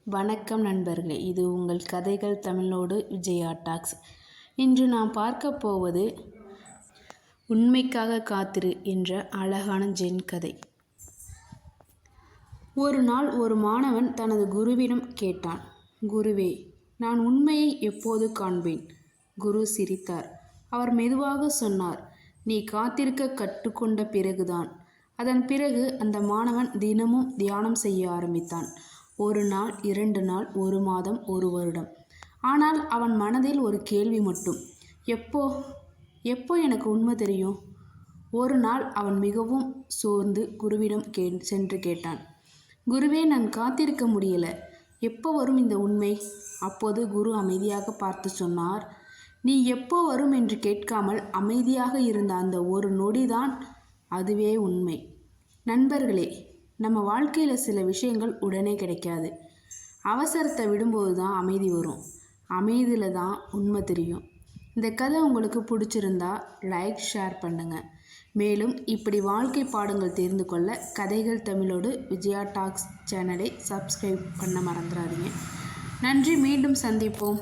வணக்கம் நண்பர்களே, இது உங்கள் கதைகள் தமிழோடு விஜயா டாக்ஸ். இன்று நாம் பார்க்க போவது உண்மைக்காக காத்திரு என்ற அழகான ஜென் கதை. ஒரு நாள் ஒரு மாணவன் தனது குருவிடம் கேட்டான், குருவே, நான் உண்மையை எப்போது காண்பேன்? குரு சிரித்தார். அவர் மெதுவாக சொன்னார், நீ காத்திருக்க கற்றுக்கொண்ட பிறகுதான். அதன் பிறகு அந்த மாணவன் தினமும் தியானம் செய்ய ஆரம்பித்தான். ஒரு நாள், 2 நாள், 1 மாதம், 1 வருடம். ஆனால் அவன் மனதில் ஒரு கேள்வி மட்டும், எப்போ எப்போ எனக்கு உண்மை தெரியும்? ஒரு நாள் அவன் மிகவும் சோர்ந்து குருவிடம் சென்று கேட்டான், குருவே, நான் காத்திருக்க முடியல, எப்போ வரும் இந்த உண்மை? அப்போது குரு அமைதியாக பார்த்து சொன்னார், நீ எப்போ வரும் என்று கேட்காமல் அமைதியாக இருந்த அந்த ஒரு நொடிதான், அதுவே உண்மை. நண்பர்களே, நம்ம வாழ்க்கையில் சில விஷயங்கள் உடனே கிடைக்காது. அவசரத்தை விடும்போது தான் அமைதி வரும். அமைதியில் தான் உண்மை தெரியும். இந்த கதை உங்களுக்கு பிடிச்சிருந்தா லைக், ஷேர் பண்ணுங்கள். மேலும் இப்படி வாழ்க்கை பாடங்கள் தெரிந்து கொள்ள கதைகள் தமிழோடு விஜயா டாக்ஸ் சேனலை சப்ஸ்கிரைப் பண்ண மறந்துடாதீங்க. நன்றி. மீண்டும் சந்திப்போம்.